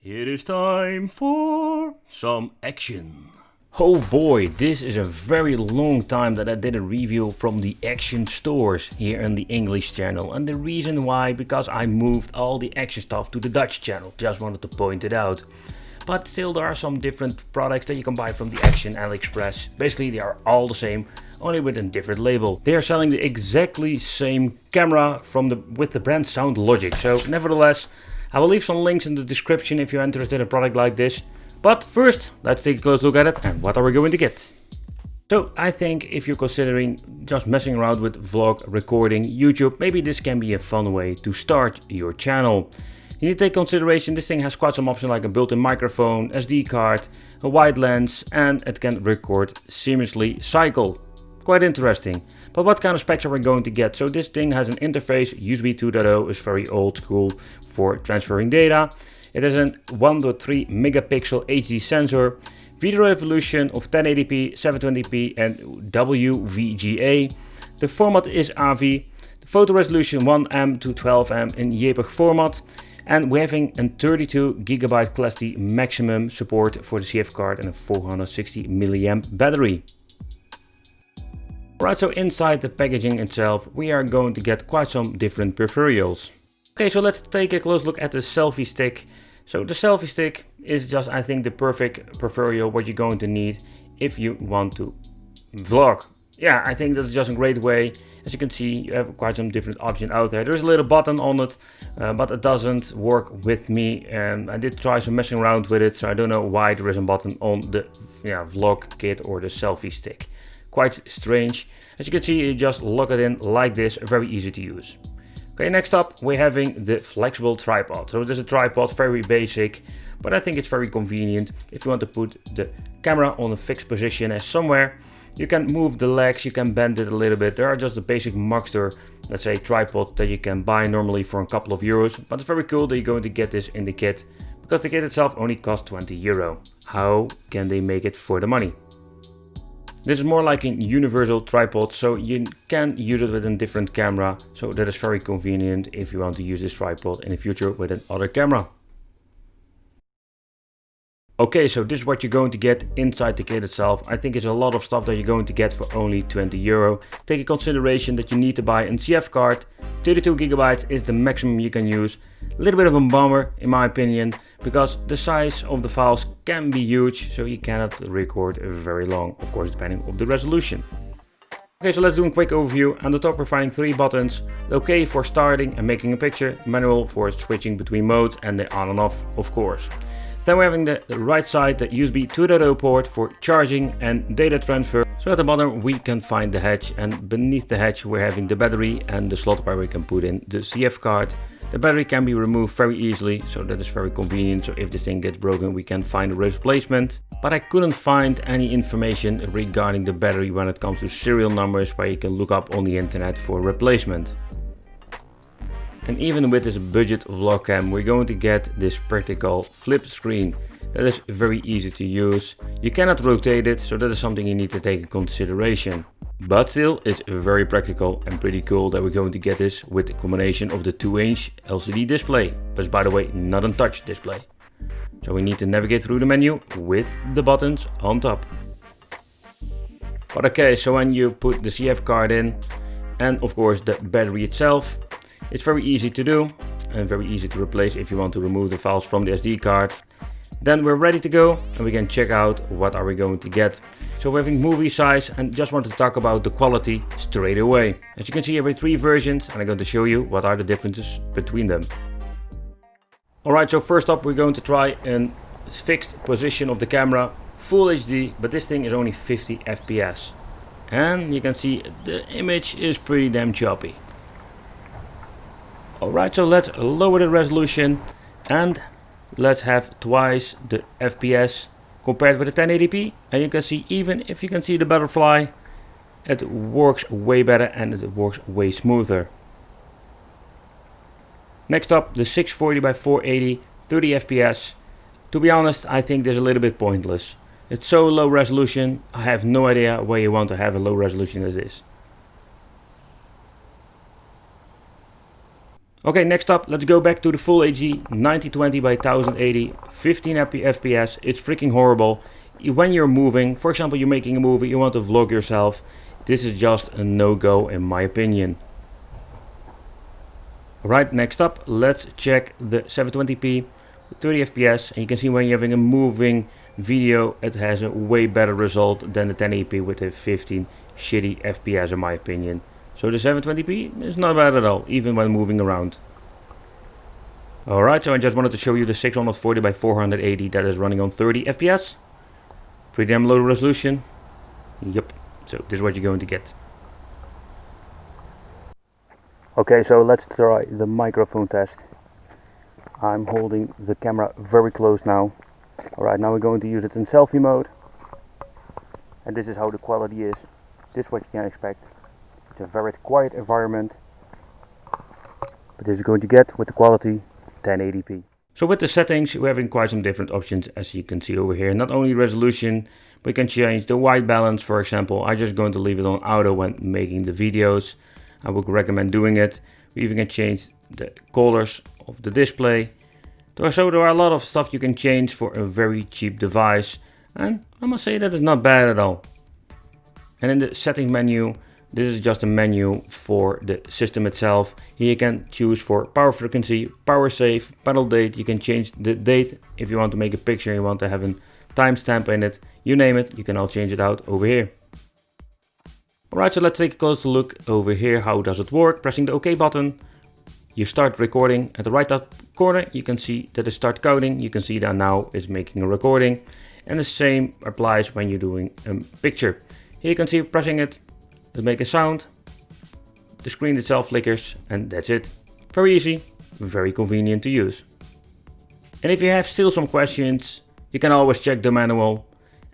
It is time for some action. Oh boy, this is a very long time that I did a review from the action stores here on the English channel. And the reason why, because I moved all the action stuff to the Dutch channel. Just wanted to point it out. But still there are some different products that you can buy from the Action AliExpress. Basically they are all the same, only with a different label. They are selling the exactly same camera with the brand Sound Logic. So nevertheless, I will leave some links in the description if you're interested in a product like this. But first, let's take a close look at it and what are we going to get. So I think if you're considering just messing around with vlog, recording, YouTube, maybe this can be a fun way to start your channel. You need to take consideration this thing has quite some options like a built-in microphone, SD card, a wide lens, and it can record seamlessly cycle. Quite interesting. But what kind of specs are we going to get? So this thing has an interface, USB 2.0 is very old school for transferring data. It has a 1.3 megapixel HD sensor, video resolution of 1080p, 720p and WVGA. The format is AVI, the photo resolution 1M to 12M in JPEG format. And we're having a 32 GB capacity maximum support for the CF card and a 460 mAh battery. Right, so inside the packaging itself we are going to get quite some different peripherals. Okay, so let's take a close look at the selfie stick. So the selfie stick is just, I think, the perfect peripheral what you're going to need if you want to vlog. Yeah, I think that's just a great way. As you can see, you have quite some different options out there. There's a little button on it, but it doesn't work with me. I did try some messing around with it, so I don't know why there is a button on the vlog kit or the selfie stick. Quite strange. As you can see, you just lock it in like this, very easy to use. Okay, next up we're having the flexible tripod. So there's a tripod, very basic, but I think it's very convenient. If you want to put the camera on a fixed position as somewhere, you can move the legs, you can bend it a little bit. There are just the basic Maxxter, let's say, tripod that you can buy normally for a couple of euros. But it's very cool that you're going to get this in the kit, because the kit itself only costs 20 euro. How can they make it for the money? This is more like a universal tripod, so you can use it with a different camera. So that is very convenient if you want to use this tripod in the future with another camera. Okay, so this is what you're going to get inside the kit itself. I think it's a lot of stuff that you're going to get for only 20 euro. Take in consideration that you need to buy a CF card. 32 GB is the maximum you can use. A little bit of a bummer in my opinion, because the size of the files can be huge, so you cannot record very long, of course depending on the resolution. Okay, so let's do a quick overview. On the top we're finding 3 buttons. OK for starting and making a picture, manual for switching between modes, and the on and off, of course. Then we're having the right side, the USB 2.0 port for charging and data transfer. So at the bottom we can find the hatch, and beneath the hatch we're having the battery and the slot where we can put in the CF card. The battery can be removed very easily, so that is very convenient. So if this thing gets broken we can find a replacement. But I couldn't find any information regarding the battery when it comes to serial numbers where you can look up on the internet for a replacement. And even with this budget vlog cam we're going to get this practical flip screen. That is very easy to use. You cannot rotate it, so that is something you need to take in consideration. But still, it's very practical and pretty cool that we're going to get this with the combination of the 2-inch LCD display. But by the way, not a touch display. So we need to navigate through the menu with the buttons on top. But okay, so when you put the CF card in and of course the battery itself, it's very easy to do and very easy to replace if you want to remove the files from the SD card. Then we're ready to go and we can check out what are we going to get. So we're having movie size, and just want to talk about the quality straight away. As you can see, every 3 versions, and I'm going to show you what are the differences between them. Alright, so first up we're going to try a fixed position of the camera, full HD, but this thing is only 50 FPS. And you can see the image is pretty damn choppy. Alright, so let's lower the resolution and let's have twice the FPS compared with the 1080p. And you can see, even if you can see the butterfly, it works way better and it works way smoother. Next up, the 640 by 480, 30 FPS. To be honest, I think this is a little bit pointless. It's so low resolution, I have no idea why you want to have a low resolution as this. Okay, next up, let's go back to the full HD 1920 by 1080, 15 FPS. It's freaking horrible. When you're moving, for example, you're making a movie, you want to vlog yourself, this is just a no-go in my opinion. Alright, next up, let's check the 720p, 30 FPS, and you can see when you're having a moving video, it has a way better result than the 1080p with a 15 shitty FPS in my opinion. So the 720p is not bad at all, even when moving around. Alright, so I just wanted to show you the 640 by 480 that is running on 30 FPS. Pretty damn low resolution. Yep, so this is what you're going to get. Okay, so let's try the microphone test. I'm holding the camera very close now. Alright, now we're going to use it in selfie mode. And this is how the quality is. This is what you can expect. It's a very quiet environment. But this is going to get with the quality 1080p. So with the settings, we're having quite some different options as you can see over here. Not only resolution, but you can change the white balance, for example. I'm just going to leave it on auto when making the videos. I would recommend doing it. We even can change the colors of the display. So there are a lot of stuff you can change for a very cheap device. And I must say that is not bad at all. And in the settings menu, this is just a menu for the system itself. Here you can choose for power frequency, power save, panel date. You can change the date if you want to make a picture, you want to have a timestamp in it. You name it, you can all change it out over here. Alright, so let's take a closer look over here. How does it work? Pressing the OK button, you start recording. At the right top corner, you can see that it starts counting. You can see that now it's making a recording. And the same applies when you're doing a picture. Here you can see pressing it. Let's make a sound, the screen itself flickers, and that's it. Very easy, very convenient to use. And if you have still some questions, you can always check the manual.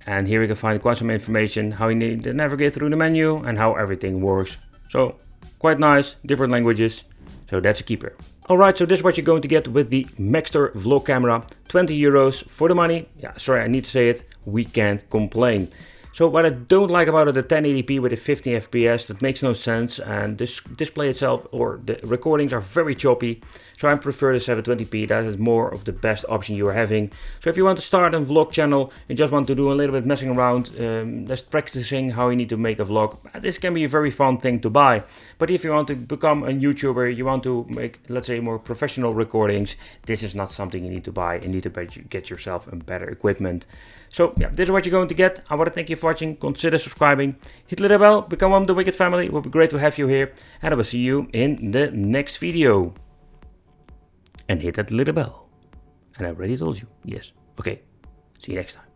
And here you can find quite some information how you need to navigate through the menu and how everything works. So quite nice, different languages, so that's a keeper. Alright, so this is what you're going to get with the Maxxter vlog camera. 20 euros for the money. Yeah, sorry, I need to say it, we can't complain. So what I don't like about it, the 1080p with a 15 FPS, that makes no sense, and this display itself or the recordings are very choppy. So I prefer the 720p, that is more of the best option you are having. So if you want to start a vlog channel and just want to do a little bit messing around, just practicing how you need to make a vlog, this can be a very fun thing to buy. But if you want to become a YouTuber, you want to make, let's say, more professional recordings, this is not something you need to buy. You need to get yourself a better equipment. So yeah, this is what you're going to get. I want to thank you for watching. Consider subscribing. Hit the little bell. Become one of the Wicked family. It would be great to have you here. And I will see you in the next video. And hit that little bell. And I already told you. Yes. Okay. See you next time.